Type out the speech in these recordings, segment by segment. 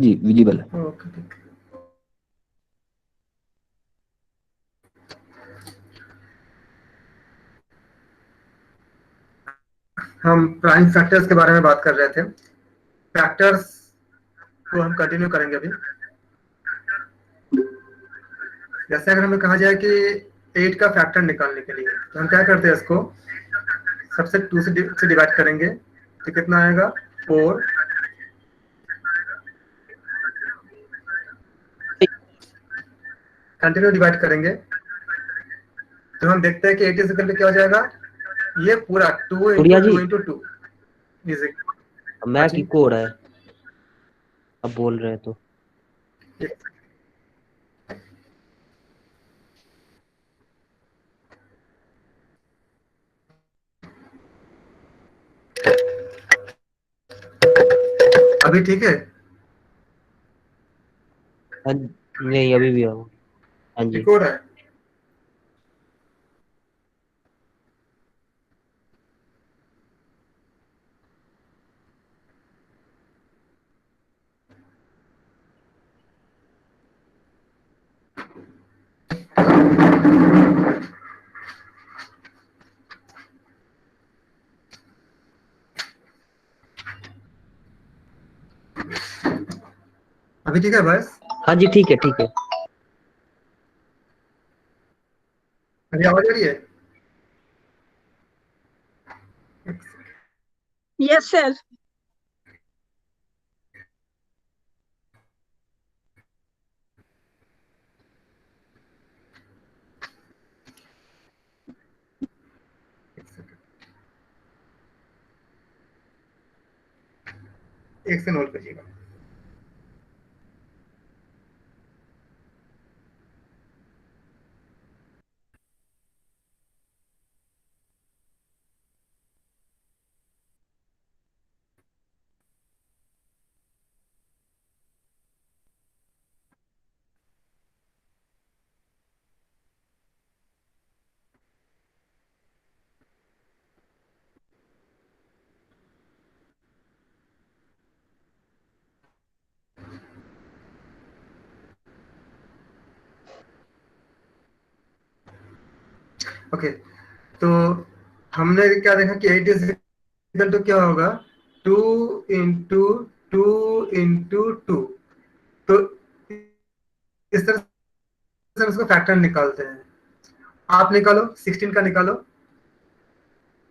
जी visible है। Okay ठीक है। हम प्राइम फैक्टर्स के बारे में बात कर रहे थे। फैक्टर्स को हम कंटिन्यू करेंगे अभी। जैसे अगर हमें कहा जाए कि 8 का फैक्टर निकालने के लिए, तो हम क्या करते हैं, इसको सबसे 2 से डिवाइड करेंगे, तो कितना आएगा, 4। कंटिन्यू डिवाइड करेंगे तो हम देखते हैं कि 80 सेकंड में क्या हो जाएगा, ये पूरा 2 इंटू गुड़िया जी, 2 इज। हाँ मैं जी। किको हो रहा है, अब बोल रहे हैं तो। अभी ठीक है। हाँ, नहीं अभी भी हो। हाँ एक जी। और है। अभी ठीक है बस। हाँ जी ठीक है ठीक है। अभी आवाज आ रही है। Yes, sir. एक से नोट करिएगा। ओके, तो हमने क्या देखा कि 8 इज इक्वल टू क्या होगा, 2 इंटू 2 इंटू 2। तो इस तरह से हम उसको फैक्टर निकालते हैं। आप निकालो, 16 का निकालो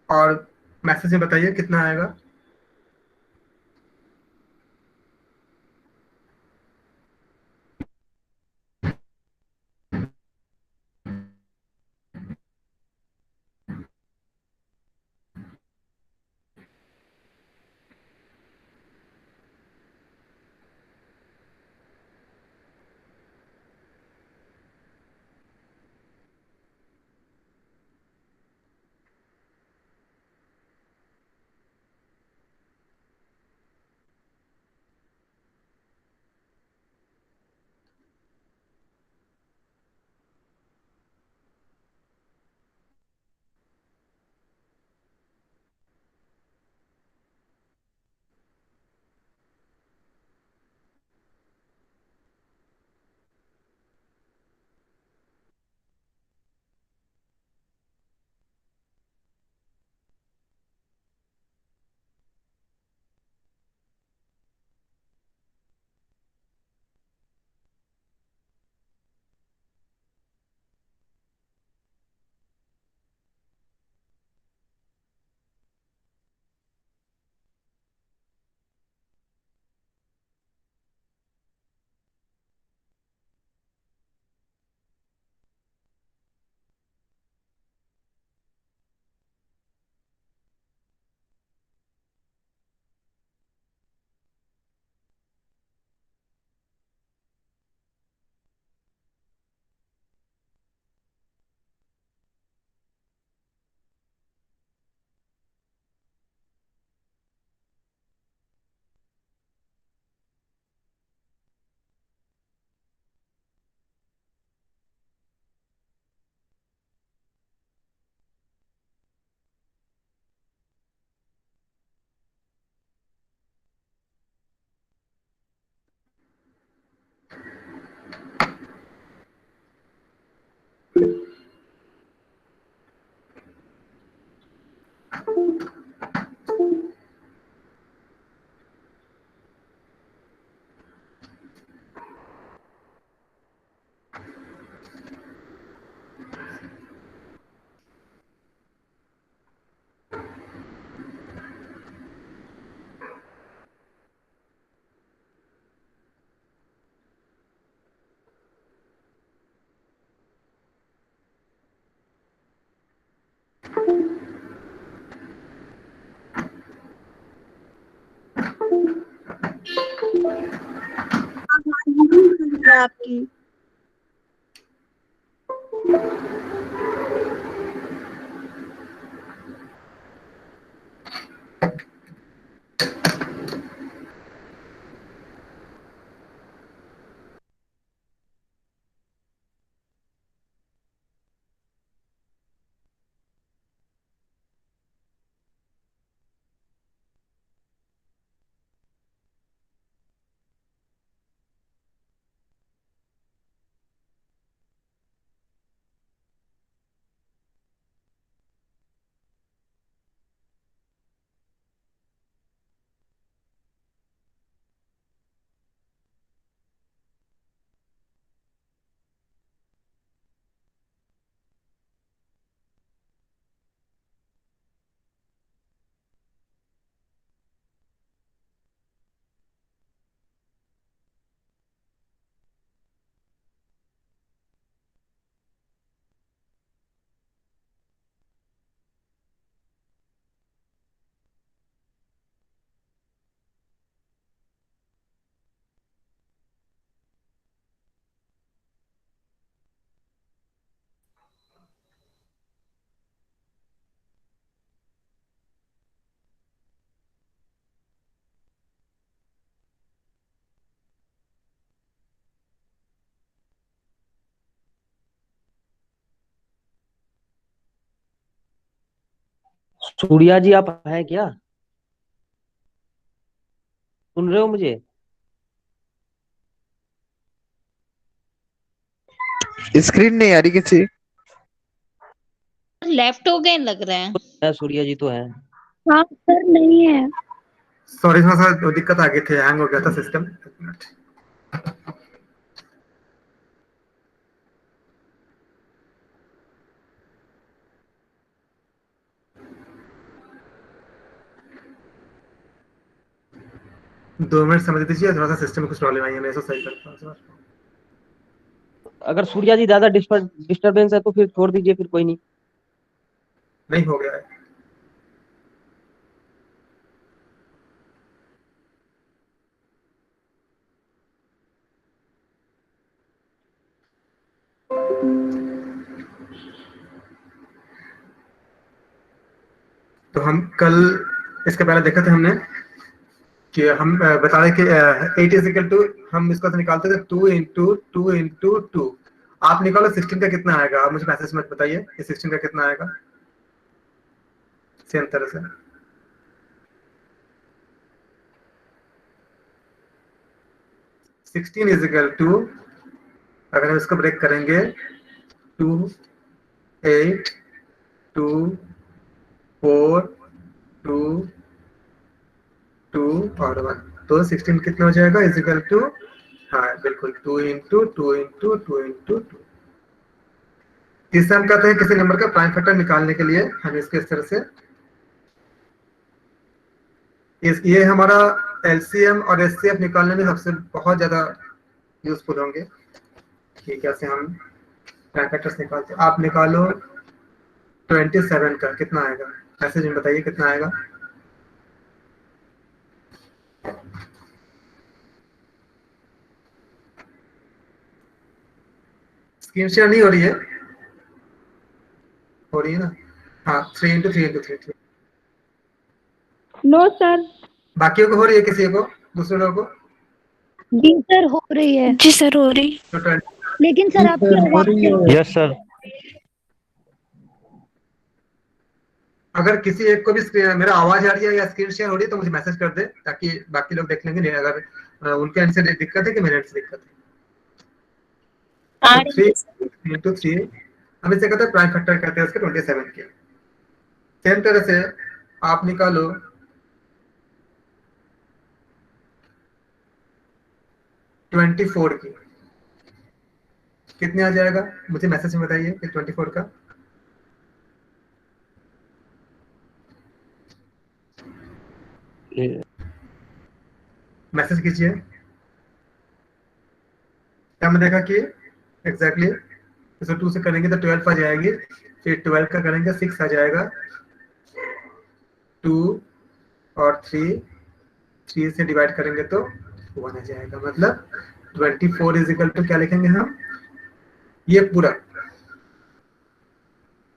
और मैसेज में बताइए कितना आएगा। है आपकी। सूर्या जी आप हैं क्या? सुन रहे हो मुझे? स्क्रीन नहीं आ रही किसी। लेफ्ट हो गए लग रहा है। सूर्या जी तो है। हाँ सर, नहीं है। सॉरी, थोड़ा सा दिक्कत आ गई थी, हैंग हो गया था सिस्टम। एक मिनट। 2 मिनट समझ दीजिए, थोड़ा सा सिस्टम में कुछ प्रॉब्लम आई है, मैं इसको सही करता हूँ सर। अगर सूर्या जी ज्यादा डिस्टरबेंस है तो फिर छोड़ दीजिए, फिर कोई नहीं। नहीं हो गया है। तो हम कल इसके पहले देखा था हमने कि हम बता रहे कि 8 इज इक्वल टू, हम इसको निकालते थे 2 इंटू 2 इंटू 2। आप निकालो 16 का कितना आएगा, आप मुझे मैसेज में बताइए कि 16 का कितना आएगा। सेम तरह से 16 इज इक्वल टू, अगर हम इसको ब्रेक करेंगे, 2 8 2 4 2 2 और 1, तो 16 कितना हो जाएगा, इज इक्वल टू, हाँ बिल्कुल 2 इंटू 2 इंटू 2 इंटू 2। इससे हम कहते हैं किसी नंबर का प्राइम फैक्टर निकालने के लिए हम इसके इस तरह से, ये हमारा एलसीएम और एचसीएफ निकालने में सबसे बहुत ज्यादा यूजफुल होंगे कि कैसे हम प्राइम फैक्टर्स निकालते हैं। आप निकालो 27 का कितना आएगा, मैसेज में बताइए कितना आएगा। स्क्रीन शेयर नहीं हो रही है? हो रही है ना? हाँ, 3 इंटू 3 इंटू 3। No sir. बाकियों को हो रही है, किसी को, दूसरे लोगों को? जी सर, हो रही है। जी सर, हो रही। तो लेकिन सर आपकी आवाज, यस सर। अगर किसी एक को भी मेरा आवाज आ रही है या स्क्रीन शेयर हो रही है तो मुझे मैसेज कर दे, ताकि बाकी लोग देख लेंगे। नहीं, अगर उनके एंड से दिक्कत है कि मेरे एंड से दिक्कत है। आ तो रही है सर। 3 इंटू 3, हम इसे कहते हैं प्राइम फैक्टर, कहते हैं उसके 27 के। सेम तरह से आप निकालो 24 की, कितने आ जाएगा, मुझे मैसेज में बताइए कि 24 का। मैसेज कीजिए। हमने देखा कि एग्जैक्टली इसको 2 से करेंगे तो 12 आ जाएगी, फिर 12 का करेंगे 6 आ जाएगा, 2 और 3 से डिवाइड करेंगे तो 1 आ जाएगा। मतलब 24 इज इक्वल टू क्या लिखेंगे हम, ये पूरा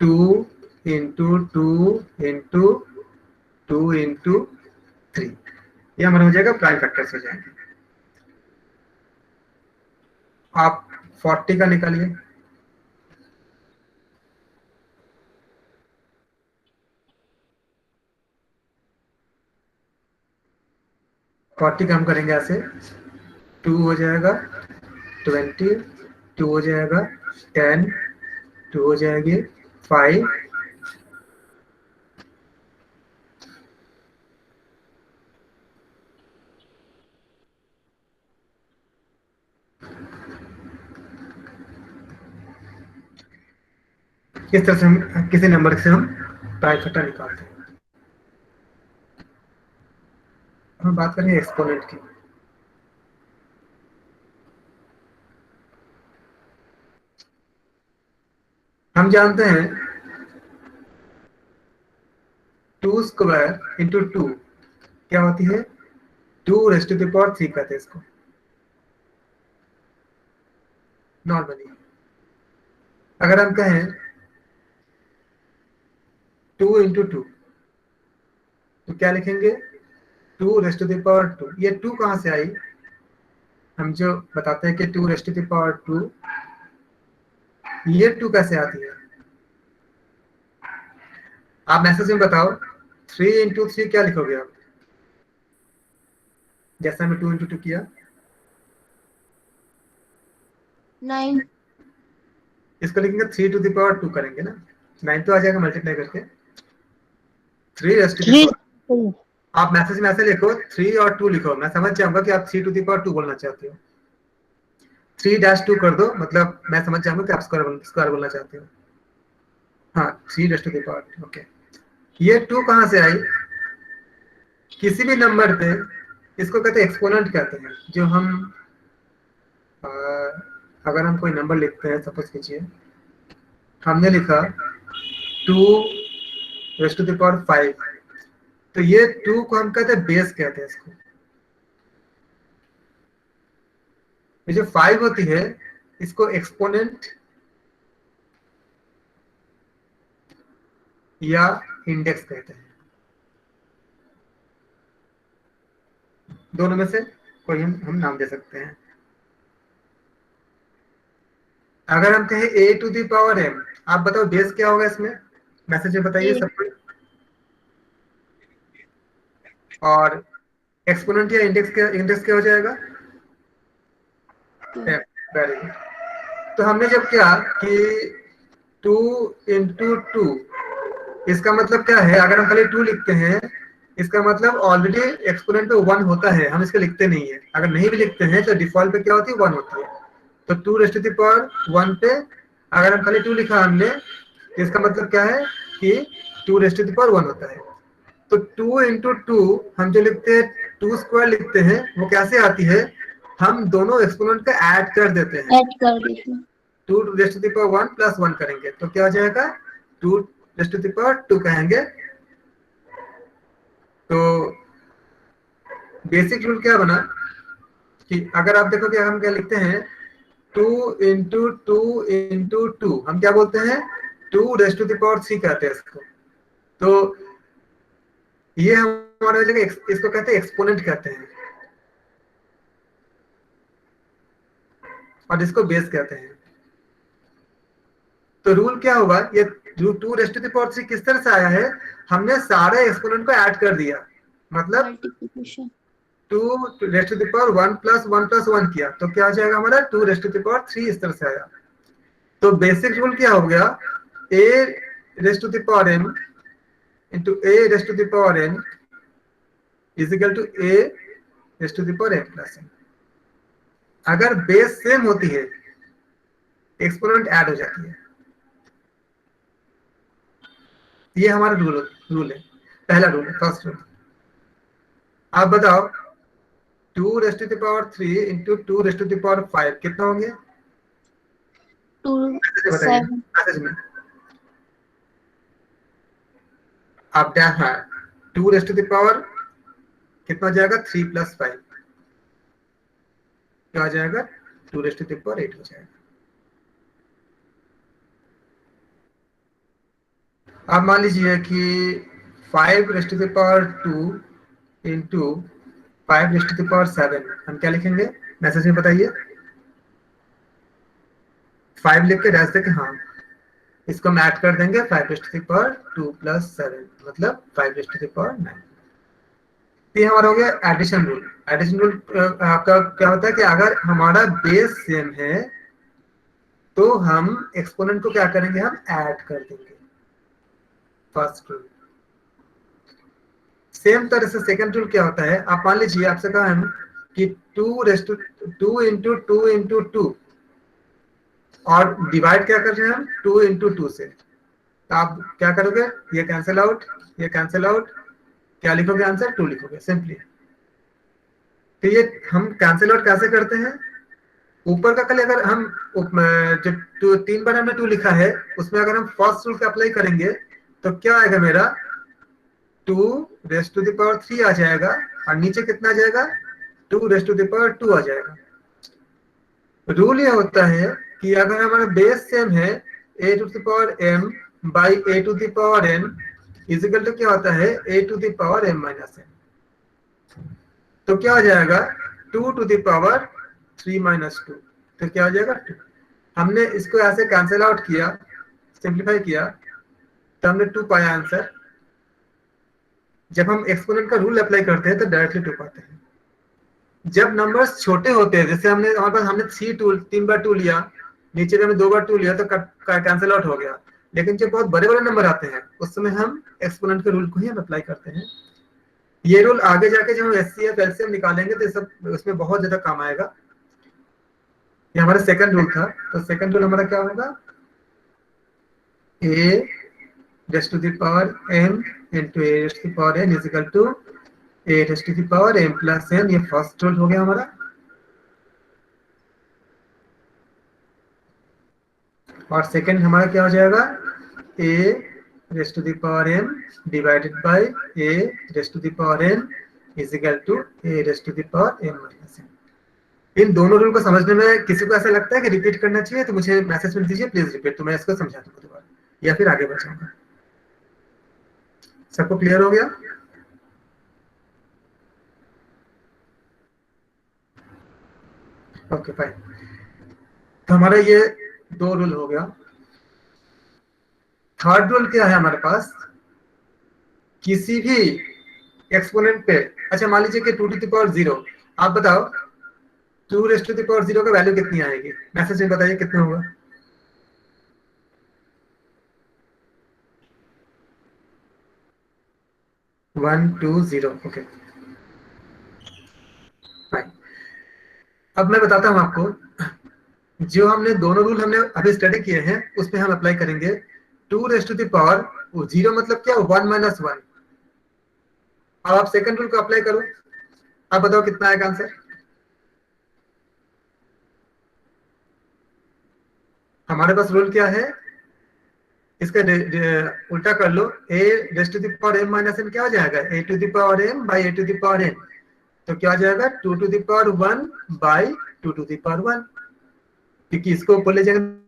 2 इंटू 2 इंटू 2 इंटू 3, ये हमारा हो जाएगा, प्राइम फैक्टर्स हो जाएंगे। आप 40 का निकालिए। फोर्टी का हम करेंगे ऐसे, 2 हो जाएगा 20, 2 हो जाएगा 10, 2 हो जाएगी 5, इस तरह से हम किसी नंबर से हम प्राइम फैक्टर निकालते हैं। हम बात करेंगे एक्सपोनेंट की। हम जानते हैं 2 स्क्वायर इंटू 2 क्या होती है, 2 रेज़ टू द पावर 3 कहते हैं इसको नॉर्मली। अगर हम कहें 2 इंटू 2 तो क्या लिखेंगे, 2 रेज़ टू द पावर 2। ये 2 कहाँ से आई, हम जो बताते हैं कि 2 रेज़ टू द पावर 2, ये 2 कैसे आती है, आप मैसेज में बताओ। 3 इंटू 3 क्या लिखोगे आप, जैसा हमने 2 इंटू 2 किया, 9। इसको लिखेंगे 3 टू द पावर 2 करेंगे ना, 9 तो आ जाएगा मल्टीप्लाई करके। 3 रेज़ टू द पावर, आप मैसेज में ऐसे लिखो 3 और 2 लिखो, मैं समझ जाऊंगा कि आप 3 टू द पावर 2 बोलना चाहते हो। 3-2 कर दो, मतलब मैं समझ जाऊंगा कि आप स्क्वायर बोलना चाहते हो। हाँ, 3 raise to the power 2, okay. ये 2 कहाँ से आई, किसी भी नंबर पे इसको कहते हैं एक्सपोनेंट कहते हैं। जो हम अगर हम कोई नंबर लिखते हैं, सपोज कीजिए हमने लिखा 2 रेज़ टू द पावर 5, तो ये 2 को हम कहते हैं बेस कहते हैं इसको। ये जो 5 होती है इसको एक्सपोनेंट या इंडेक्स कहते हैं, दोनों में से कोई हम नाम दे सकते हैं। अगर हम कहें a to the power m, आप बताओ बेस क्या होगा इसमें, मैसेज में बताइए सबको। और एक्सपोनेंट या इंडेक्स क्या हो जाएगा, वेरी गुड। तो हमने जब किया कि 2 इंटू 2, इसका मतलब क्या है, अगर हम खाली 2 लिखते हैं इसका मतलब ऑलरेडी एक्सपोनेंट पे 1 होता है, हम इसको लिखते नहीं है। अगर नहीं भी लिखते हैं तो डिफॉल्ट पे क्या होती है, 1 होती है। तो 2 रेज़ टू द पावर 1 पे अगर हम खाली 2 लिखा हमने, तो इसका मतलब क्या है कि 2 रेज़ टू द पावर 1 होता है। तो 2 इंटू 2 हम जो लिखते हैं 2 स्क्वायर लिखते हैं, वो कैसे आती है, हम दोनों एक्सपोनेंट का ऐड कर देते हैं, 2 raise to the power 1 plus 1 करेंगे तो क्या हो जाएगा, 2 रेज़ टू द पावर 2 कहेंगे। तो बेसिक रूल क्या बना कि अगर आप देखो कि हम क्या लिखते हैं 2 इंटू 2 इंटू 2, हम क्या बोलते हैं 2 रेज़ टू द पावर 3 कहते हैं इसको। तो ये हमारे जगह इसको कहते हैं एक्सपोनेंट कहते हैं और इसको बेस कहते हैं। तो रूल क्या होगा, ये 2 रेज़ टू द पावर 3 किस तरह से आया है, हमने सारे एक्सपोनेंट को ऐड कर दिया, मतलब 2 raise to the power 1 plus 1 plus 1 किया, तो क्या हो जाएगा हमारा 2 रेज़ टू द पावर 3 इस तरह से आया। तो बेसिक रूल क्या हो गया, a raise to the power m into a raise to the power n is equal to a raise to the power m plus n। अगर बेस सेम होती है एक्सपोनेंट ऐड हो जाती है, ये हमारा रूल है, पहला रूल है, फर्स्ट रूल। आप बताओ 2 raise to the power 3 into 2 raise to the power 5 कितना होंगे, 2 बताइए 7 मैसेज में। आप क्या है 2 रेज़ टू द पावर कितना हो जाएगा 3 प्लस 5, क्या आ जाएगा 2⁸ हो जाएगा। अब मान लीजिए कि 5⁻² इंटू 5�7, हम क्या लिखेंगे मैसेज में बताइए। 5 लिख के डैश देके, हाँ इसको हम ऐड कर देंगे 5⁻² प्लस 7 मतलब 5�9। ये हमारा हो गया एडिशन रूल। एडिशन रूल आपका क्या होता है कि अगर हमारा बेस सेम है तो हम एक्सपोनेंट को क्या करेंगे, हम ऐड कर देंगे। First rule. सेम तरह से सेकंड रूल क्या होता है, आप मान लीजिए आपसे कहा हम कि 2 इंटू 2 इंटू 2 और डिवाइड क्या कर रहे हैं हम 2 इंटू 2 से, तो आप क्या करोगे, ये कैंसिल आउट, ये कैंसिल आउट, क्या लिखोगे आंसर 2 लिखोगे सिंपली। तो ये हम कैंसिल आउट कैसे करते हैं, ऊपर का कल अगर हम जो 3 बार हमने 2 लिखा है उसमें अगर हम फर्स्ट रूल का अप्लाई करेंगे तो क्या आएगा मेरा 2⁻³ आ जाएगा और नीचे कितना आ जाएगा 2⁻² आ जाएगा। रूल ये होता है कि अगर हमारा बेस सेम है a⁻m by a⁻n is equal to क्या होता है a⁻m-n, तो क्या आ जाएगा 2⁻3-2, तो क्या आ जाएगा 2। हमने इसको ऐसे कैंसिल आउट किया, सिंप्लीफाई किया, तो हमने 2 पाया आंसर। जब हम एक्सपोनेंट का रूल अप्लाई करते हैं तो डायरेक्टली 2 पाते हैं। जब नंबर्स छोटे होते हैं, जैसे हमारे पास हमने 3 बार 2 लिया, नीचे हमने 2 बार 2 लिया तो कैंसिल आउट हो गया। लेकिन जब बहुत बड़े बड़े नंबर आते हैं उस समय हम एक्सपोनेंट के रूल को ही हम अप्लाई करते हैं। ये रूल आगे जाके जब हम एचसीएफ एलसीएम निकालेंगे तो सब उसमें बहुत ज्यादा काम आएगा। ये हमारा सेकंड रूल था, तो सेकंड रूल हमारा क्या होगा a⁻m into a⁻n is equal to a⁻m plus n। ये फर्स्ट रूल हो गया हमारा। और सेकंड हमारा क्या हो जाएगा a⁻m divided by a⁻n is equal to a⁻m minus n। इन दोनों रूल को समझने में किसी को ऐसा लगता है कि रिपीट करना चाहिए तो मुझे मैसेज में दीजिए प्लीज रिपीट, तो मैं इसको समझा दूंगा दोबारा या फिर आगे बढ़ जाऊंगा। सबको क्लियर हो गया? Okay fine. तो हमारा ये 2 रूल हो गया। थर्ड रूल क्या है हमारे पास, किसी भी एक्सपोनेंट पे, अच्छा मान लीजिए कि 2⁻0, आप बताओ 2⁻0 का वैल्यू कितनी आएगी, मैसेज में बताइए कितना होगा। 120। Okay fine. अब मैं बताता हूं आपको, जो हमने दोनों रूल हमने अभी स्टडी किए हैं उसमें हम अप्लाई करेंगे। 2⁻0 मतलब क्या 1-1। अब आप सेकंड रूल को अप्लाई करो, आप बताओ कितना आएगा आंसर। हमारे पास रूल क्या है, इसका उल्टा कर लो, a⁻m-n क्या हो जाएगा a⁻m बाई a⁻n, तो क्या हो जाएगा 2⁻1 बाई 2⁻1, क्योंकि इसको ऊपर ले जाएंगे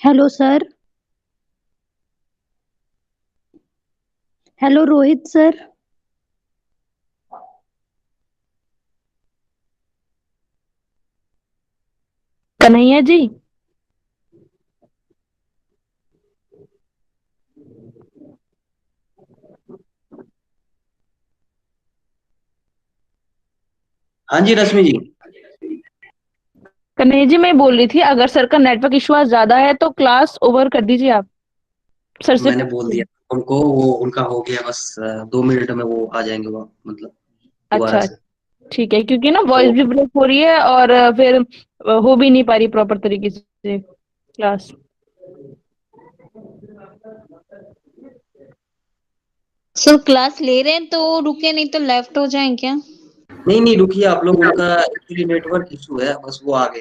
hello sir. Hello Rohit sir. Kanhaiya ji. हाँ जी रश्मि जी। कन्हैया जी मैं बोल रही थी, अगर सर का नेटवर्क इशू आज ज्यादा है तो क्लास ओवर कर दीजिए आप सर से। मैंने बोल दिया उनको, वो उनका हो गया बस 2 मिनट में वो आ जाएंगे वो मतलब दोबारा अच्छा से। ठीक है, क्योंकि ना तो वॉइस भी ब्रेक हो रही है और फिर हो भी नहीं पा रही प्रॉपर तरीके से क्लास। सर क्लास ले रहे हैं तो रुके, नहीं तो लेफ्ट हो जाएं क्या? नहीं नहीं रुकिए आप लोग, उनका एक्चुअली नेटवर्क इशू है, बस वो आ गए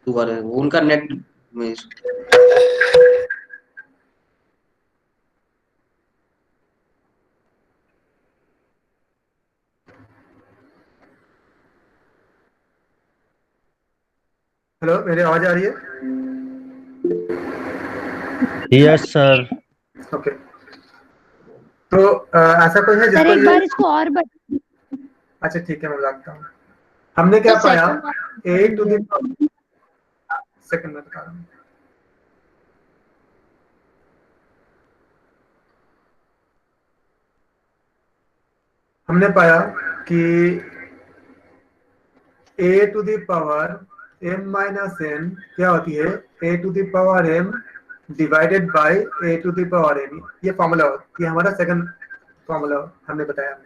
दोबारा, वो उनका नेट में issue। हेलो, मेरी आवाज आ रही है? Yes sir. ओके। तो ऐसा कोई है सर जिसको एक ये, बार इसको और बता। अच्छा ठीक है मैं बताता हूँ। हमने क्या तो पाया, second a to the second में बता रहा हूँ। हमने पाया कि a to the power m minus n क्या होती है, a to the power m divided by a to the power n. ये फॉर्मूला, ये हमारा सेकंड फॉर्मूला हमने बताया।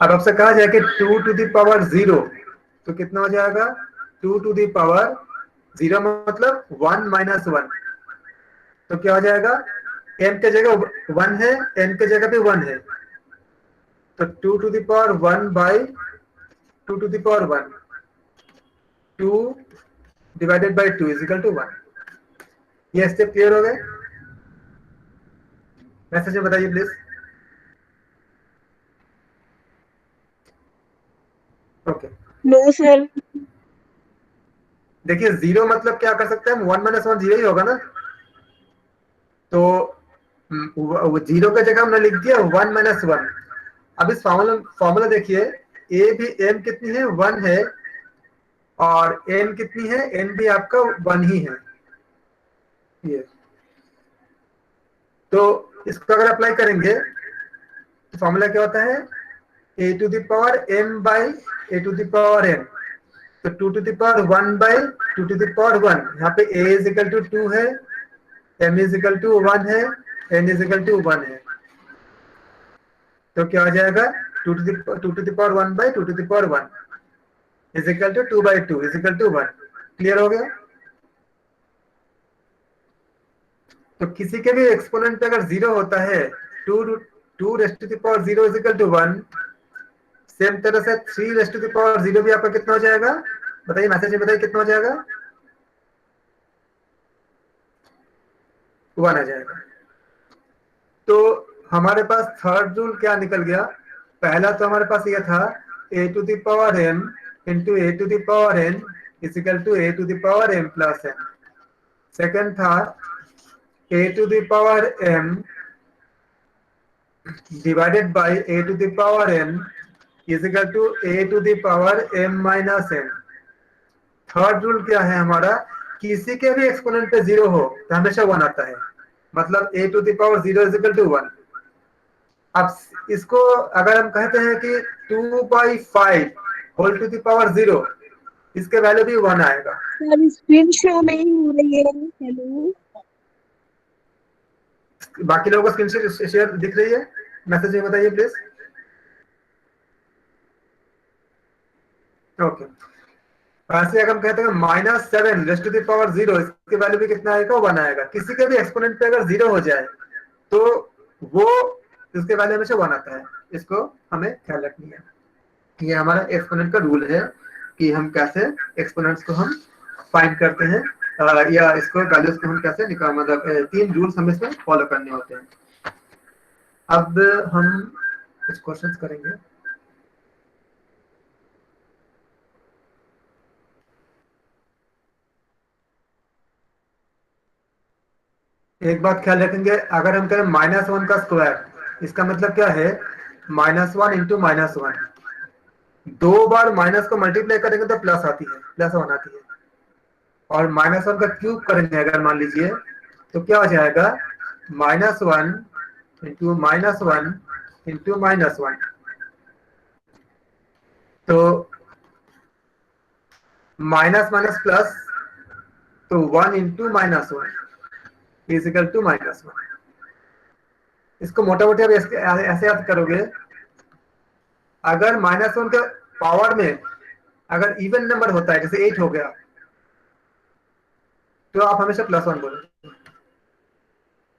अब आपसे कहा जाए कि two to the power zero तो कितना हो जाएगा, two to the power zero मतलब वन माइनस वन, तो क्या हो जाएगा, एम के जगह वन है, एन के जगह भी वन है, तो two to the power one by two to the power one, two divided by two is equal to one. ये स्टेप क्लियर हो गए? मैसेज में बताइए प्लीज। ओके। No sir. देखिए जीरो मतलब क्या कर सकते हैं हम, वन माइनस वन जीरो ही होगा ना, तो जीरो का जगह हमने लिख दिया वन माइनस वन। अब इस फॉर्मूला फॉर्मूला देखिए, ए भी एम कितनी है, वन है, और एन कितनी है, एन भी आपका वन ही है। ये तो इसको अगर अप्लाई करेंगे तो फॉर्मूला क्या होता है, a to the power m by a to the power n, तो two to the power one by two to the power one. यहाँ पे a is equal to two है, m is equal to one है, n is equal to one है, तो क्या हो जाएगा, two to the power one by two to the power one is equal to two by two is equal to one. Clear हो गया? तो किसी के भी एक्सपोनेंट पे अगर जीरो होता है, two two raised to the power zero is equal to one, same तरह से three raised to the power zero भी आपका कितना हो जाएगा, बताइए मैसेज में बताइए कितना हो जाएगा, वन आ जाएगा। तो हमारे पास थर्ड रूल क्या निकल गया, पहला तो हमारे पास ये था a to the power m into a to the power n is equal to a to the power m plus n. Second था a to the power m divided by a to the power n is equal to a to the power m minus n। Third rule क्या है हमारा, किसी के भी exponent पे zero हो तो हमेशा वन आता है, मतलब a to the power zero is equal to one. अब इसको अगर हम कहते हैं कि two by five whole to the power zero, इसके वैल्यू भी वन आएगा। सर स्क्रीन शो नहीं हो रही है। हेलो। बाकी लोगों को स्क्रीन शेयर दिख रही है? मैसेज में बताइए प्लीज। ओके। ऐसे अगर हम कहते हैं minus seven raised to the power zero, इसके वैल्यू भी कितना आएगा, वन आएगा। किसी के भी एक्सपोनेंट पे अगर जीरो हो जाए तो वो इसके वैल्यू हमेशा वन आता है, इसको हमें ख्याल रखनी है। ये हमारा एक्सपोनेंट का रूल है कि हम कैसे एक्सपोनेंट्स को हम फाइंड करते हैं, या इसको वैल्यूज को हम कैसे निकाल, मतलब तीन रूल्स हमें इसमें फॉलो करने होते हैं। अब हम कुछ क्वेश्चंस करेंगे। एक बात ख्याल रखेंगे, अगर हम करें -1 का स्क्वायर, इसका मतलब क्या है, -1 इंटू -1। 2 बार माइनस को मल्टीप्लाई करेंगे तो प्लस आती है, +1 आती है। और -1 का क्यूब करेंगे अगर मान लीजिए, तो क्या हो जाएगा, -1 इंटू -1 इंटू -1। तो माइनस माइनस प्लस, तो 1 इंटू -1 इज इक्वल टू -1। इसको मोटा मोटी आप ऐसे याद करोगे, अगर -1 के पावर में अगर इवन नंबर होता है, जैसे 8 हो गया, तो आप हमेशा +1 बोलोगे।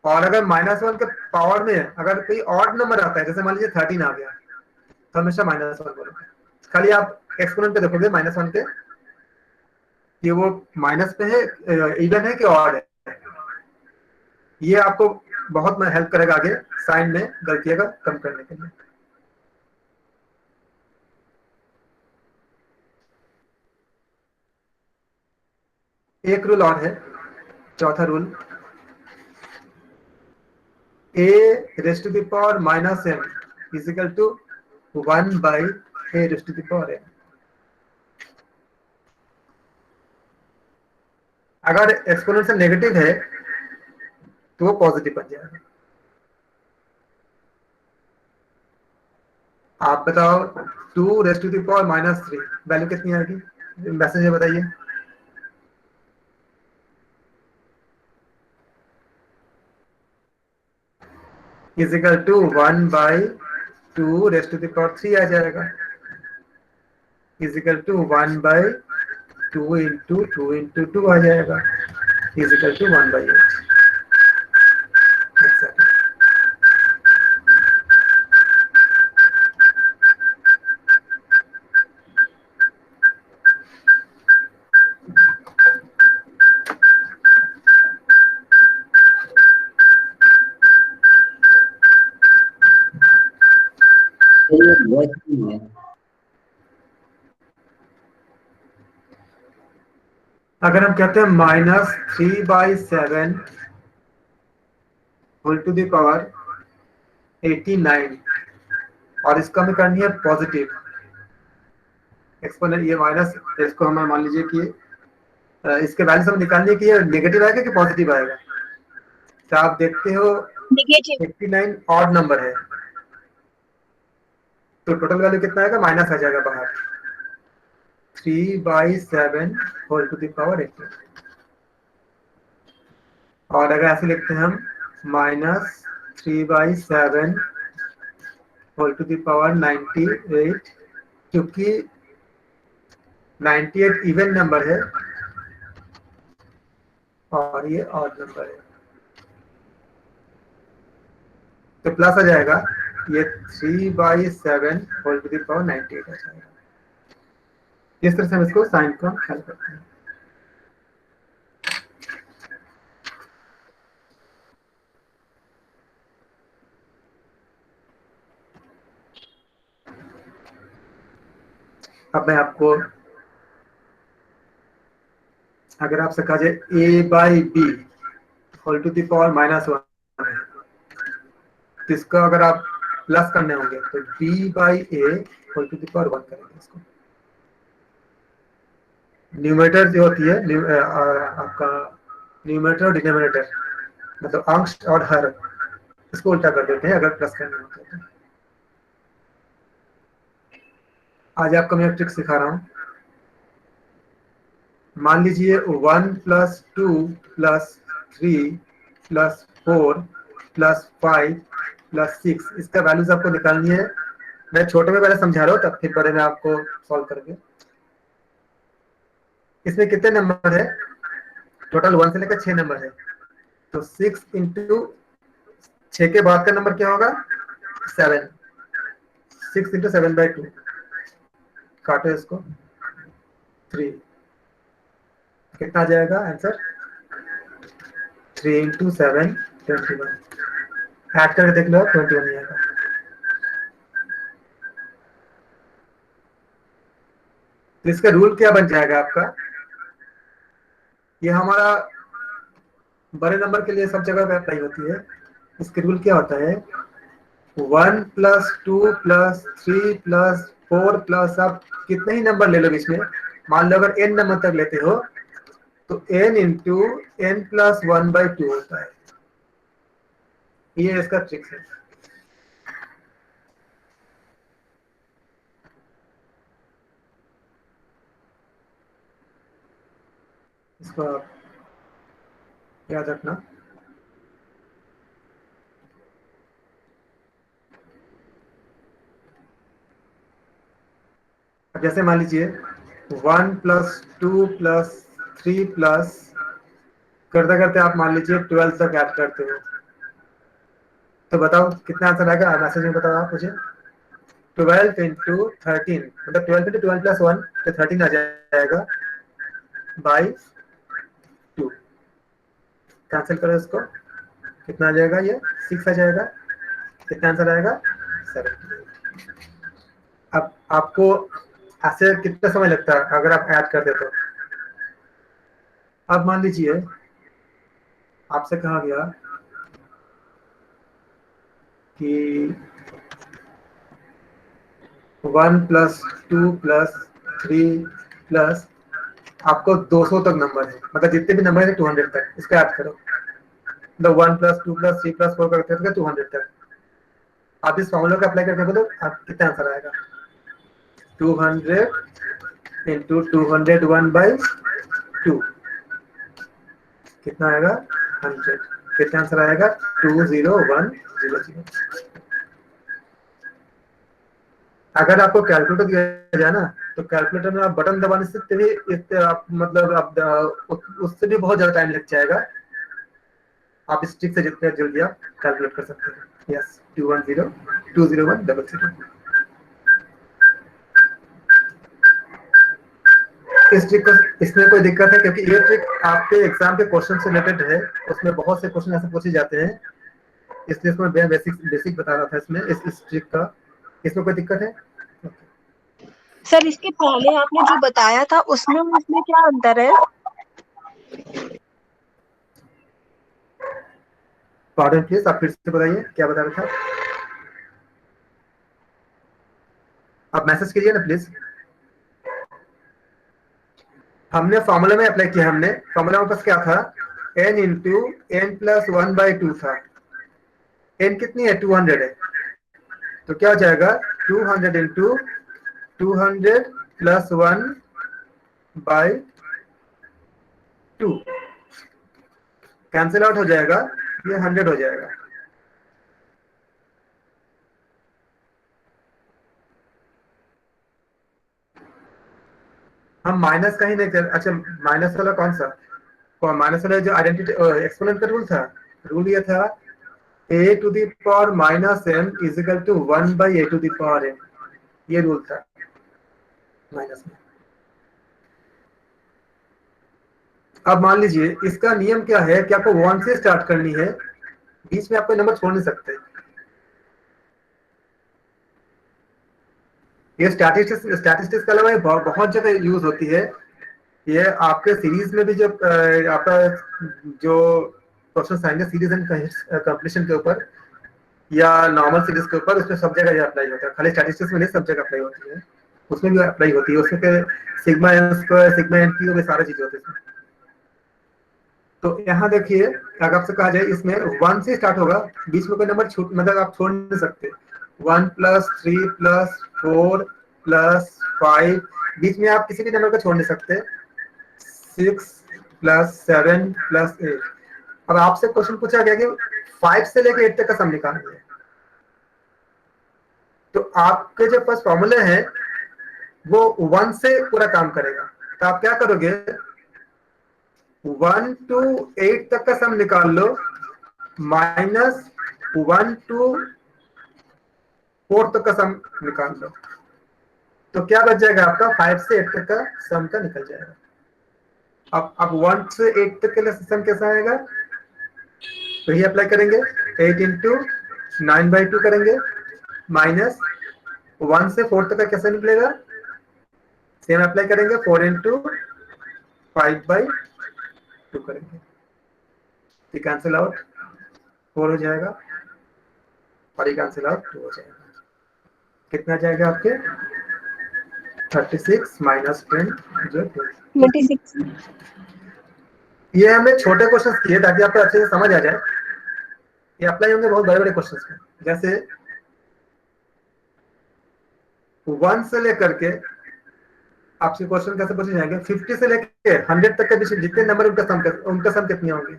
और अगर -1 के पावर में अगर कोई ऑड नंबर आता है, जैसे मान लीजिए 13 आ गया, तो हमेशा -1 बोलोगे। खाली आप एक्सपोनेंट पे देखोगे -1 पे कि वो माइनस पे है, इवन है कि ऑड है। ये आपको बहुत हेल्प करेगा आगे साइन में गलतियों का कम करने के लिए। एक रूल और है, चौथा rule, a raised to the power -m is equal to 1 by a raised to the power n। अगर एक्सपोनेंशियल नेगेटिव है तो वो पॉजिटिव बन जाएगा। आप बताओ 2 raised to the power -3 value कितनी आएगी, मैसेज में बताइए। Is equal to 1 by 2 raised to the power 3 आ जाएगा, is equal to 1 by 2 into 2 into 2 आ जाएगा, इज इक्वल टू 1 बाई 8। ये बहुत ही है। अगर हम कहते हैं -3/7 होल टू द पावर 89, और इसको हमें करनी है पॉजिटिव एक्सपोनेंट, ये माइनस, इसको हमें मान लीजिए कि इसके वैल्यू हम निकालने की, ये नेगेटिव आएगा कि पॉजिटिव आएगा। तो आप देखते हो नेगेटिव। 89 ऑड नंबर है, तो टोटल वैल्यू कितना आएगा, माइनस आ जाएगा बाहर, 3/7 होल टू द पावर 18। और अगर ऐसे लिखते हैं हम -3/7 होल टू द पावर 98, क्योंकि 98 इवन नंबर है और ये ऑड नंबर है, तो प्लस आ जाएगा, ये 3/7 होल टू द पावर 98 आ जाएगा। इस तरह से हम इसको साइन को हल करते हैं। अब मैं आपको, अगर आपसे कहा जाए a/b whole to the power -1 है, तो इसको अगर आप प्लस करने होंगे तो b/a whole to the power 1 करेंगे। इसको न्यूमरेटर जो होती है, आपका न्यूमरेटर और डिनोमिनेटर, मतलब अंश और हर, इसको उल्टा कर देते हैं अगर प्लस करना होता है तो। आज आपको मैं ट्रिक सिखा रहा हूँ। मान लीजिए 1 + 2 + 3 + 4 + 5 + 6, इसका वैल्यूज आपको निकालनी है। मैं छोटे में पहले समझा रहा हूँ, तब फिर बड़े में आपको सॉल्व करके। इसमें कितने नंबर है, टोटल 1 से लेकर 6 नंबर है, तो 6 इंटू 6 के बाद का नंबर क्या होगा, 7, 6 इंटू 7/2, काटो इसको, 3, कितना आ जाएगा आंसर, 3 इंटू 7 21, ऐड करके देख लो 21 ही आएगा। तो इसका रूल क्या बन जाएगा आपका, ये हमारा बड़े नंबर के लिए सब जगह पे अप्लाई होती है। इसकी रूल क्या होता है, 1 + 2 + 3 + 4 प्लस आप कितने ही नंबर ले लो बीच में, मान लो अगर n नंबर तक लेते हो तो n × n + 1/2 होता है। ये इसका ट्रिक है। इसको आप याद रखना। अब जैसे मान लीजिए 1 + 2 + 3 प्लस करते करते आप मान लीजिए 12 तक ऐड करते हो, तो बताओ कितना आंसर आएगा, मैसेज में बताओ आप मुझे। 12 × 13 मतलब 12 × 12 + 1 तो 13 आ जाएगा बाई 2। कैंसिल करो इसको, कितना आ जाएगा, ये 6 आ जाएगा। कितना आंसर आएगा, 7। अब आपको ऐसे कितना समय लगता है अगर आप ऐड कर दे तो। अब मान लीजिए आपसे कहा गया कि 1 + 2 + 3 प्लस आपको 200 तक नंबर है, मतलब जितने भी नंबर है 200 तक, इसका ऐड करो। मतलब 1 + 2 + 3 + 4 करते हैं 200 तक। आप इस फॉर्मूला का अप्लाई करते हो तो आप कितना आंसर आएगा, 200 × 201/2 कितना आएगा, 100। कितना आंसर आएगा, 20100। अगर आपको कैलकुलेटर दिया जाए ना तो कैलकुलेटर में आप बटन दबाने से भी आप मतलब आप उससे भी बहुत ज्यादा टाइम लग जाएगा। आप इस ट्रिक से जितने जल्दी आप कैलकुलेट कर सकते हैं। यस, 210 इस ट्रिक को, इसमें कोई दिक्कत है क्योंकि ये ट्रिक आपके एग्जाम के क्वेश्चन से रिलेटेड है, उसमें बहुत से क्वेश्चन ऐसे पूछे जाते हैं, इसलिए इसमें मैं बेसिक बता रहा था इसमें इस ट्रिक का। इसमें कोई दिक्कत है? सर इसके पहले आपने जो बताया था उसमें उसमें क्या अंतर है? पार्डन प्लीज, आप फिर से बताइए क्या बता रहा था। आप मैसेज कीजिए ना प्लीज। हमने फॉर्मूला में अप्लाई किया, हमने फॉर्मूला में पास क्या था, n × n + 1/2 था। n कितनी है, 200 है, तो क्या हो जाएगा 200 × 200 + 1/2 कैंसिल आउट हो जाएगा, ये 100 हो जाएगा। हम माइनस का ही नहीं कर, अच्छा माइनस वाला कौन सा, माइनस वाला जो आइडेंटिटी एक्सपोनेंट का रूल था, रूल ये था a⁻⁻m = 1/a⁴n, ये रूल था माइनस में। अब मान लीजिए इसका नियम क्या है कि आपको 1 से स्टार्ट करनी है, बीच में आपको नंबर छोड़ नहीं सकते। ये स्टैटिस्टिक्स के अलावा बहुत जगह यूज होती है। ये आपके सीरीज में भी जो आपका जो क्वेश्चन आएंगे सीरीज एंड कंप्लीशन के ऊपर या नॉर्मल सीरीज के ऊपर, उसमें सब जगह ये अप्लाई होता है, खाली स्टैटिस्टिक्स में नहीं, सब जगह अप्लाई होती है। उसमें भी अप्लाई होती है, उसमें सिग्मा n², सिग्मा n³ ये सारी चीजें होती है। तो यहाँ देखिए अगर आपसे कहा जाए इसमें 1 से स्टार्ट होगा, बीच में कोई नंबर छूट मतलब आप छोड़ नहीं सकते। 1 + 3 + 4 + 5 बीच में आप किसी भी नंबर को छोड़ नहीं सकते। 6 + 7 + 8। अब आपसे क्वेश्चन पूछा गया कि 5 से लेकर 8 तक का सम निकालिए, तो आपके जो फर्स्ट फॉर्मूले हैं वो 1 से पूरा काम करेगा। तो आप क्या करोगे, 1 to 8 तक का सम निकाल लो, -1 to 4 तक का सम निकाल लो, तो क्या बच जाएगा आपका, 5 से 8 तक का सम का निकल जाएगा। अब 1 से 8 तक के लिए सम कैसा आएगा, तो ये अप्लाई करेंगे, 8 × 9/2 करेंगे, -1 से 4 तक का कैसे निकलेगा, सेम अप्लाई करेंगे, 4 × 5/2 करेंगे। ये कैंसिल आउट 4 हो जाएगा और ये कैंसिल आउट 2 हो जाएगा। कितना जाएगा आपके 36 माइनस 10 जो 26। ये हमने छोटे क्वेश्चंस किए ताकि आपको अच्छे से समझ आ जाए। ये अप्लाई होंगे बहुत बड़े बड़े क्वेश्चंस में, जैसे 1 से लेकर के आपसे क्वेश्चन कैसे पूछे जाएंगे 50 से लेकर 100 तक के बीच जितने नंबर उनका सम कितने होंगे।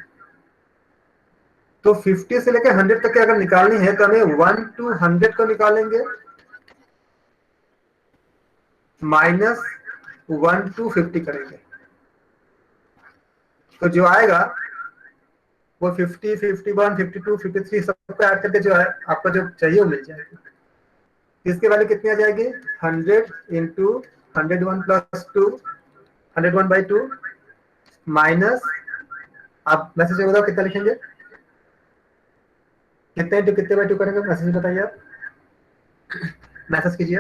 तो 50 से लेकर 100 तक के अगर निकालनी है तो हमें 1 to 100 को निकालेंगे माइनस 1 to 50 करेंगे, तो जो आएगा वो 50, 51, 52, 53 सबको ऐड करके जो है आपको जो चाहिए वो मिल जाएगा। इसके वैल्यू कितनी आ जाएगी 100 इंटू 101 प्लस 2 101/2 माइनस, आप मैसेज में बताओ कितना लिखेंगे, कितने इंटू कितने बाई 2 करेंगे, मैसेज बताइए आप, मैसेज कीजिए।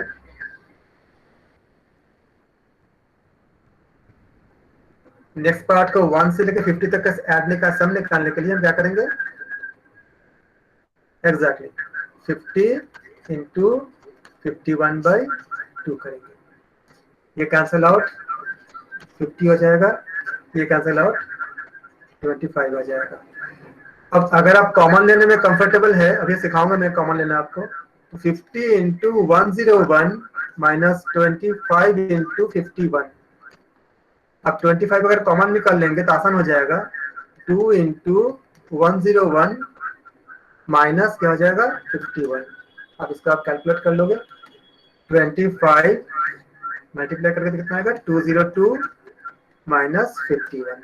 नेक्स्ट पार्ट को 1 से लेकर 50 तक का ऐड का सम निकालने के लिए हम क्या करेंगे एग्जैक्टली 50 इंटू 51/2 करेंगे। ये कैंसिल आउट 50 हो जाएगा, ये कैंसिल आउट 25 हो जाएगा। अब अगर आप कॉमन लेने में कंफर्टेबल है, अभी सिखाऊंगा मैं कॉमन लेना आपको, तो 50 इंटू 101 माइनस 25 इंटू 51। अब 25 अगर कॉमन निकाल लेंगे तो आसान हो जाएगा, 2 इंटू 101 माइनस क्या हो जाएगा 51। अब इसको आप कैलकुलेट कर लोगे, 25 मल्टीप्लाई करके कितना आएगा 202 माइनस 51।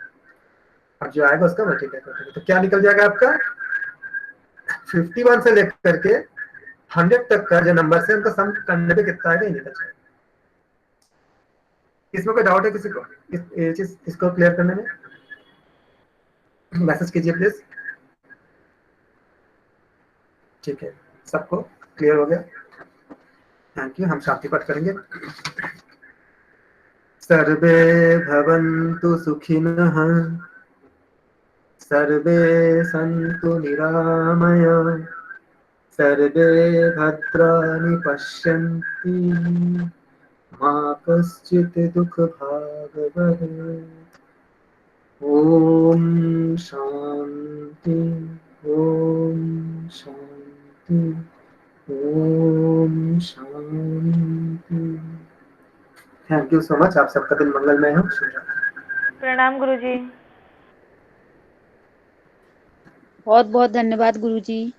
अब जो आएगा उसका मल्टीप्लाई कर देंगे तो क्या निकल जाएगा आपका 51 से लेकर के 100 तक का जो नंबर से उनका सम करने पे कितना आएगा ये निकल जाएगा। इसमें कोई डाउट है किसी को ये चीज इसको क्लियर करने में, मैसेज कीजिए प्लीज। ठीक है, सबको क्लियर हो गया, थैंक यू। हम शांति पाठ करेंगे। सर्वे भवन्तु सुखिनः, सर्वे सन्तु निरामया, सर्वे भद्राणि पश्यन्तु, मा कश्चित् दुःखभाग् भवेत्। Om Shanti Om Shanti Om Shanti. Thank you so much, आप सबका दिन मंगलमय हो। शुभ रात्रि। प्रणाम गुरुजी। बहुत बहुत धन्यवाद गुरुजी।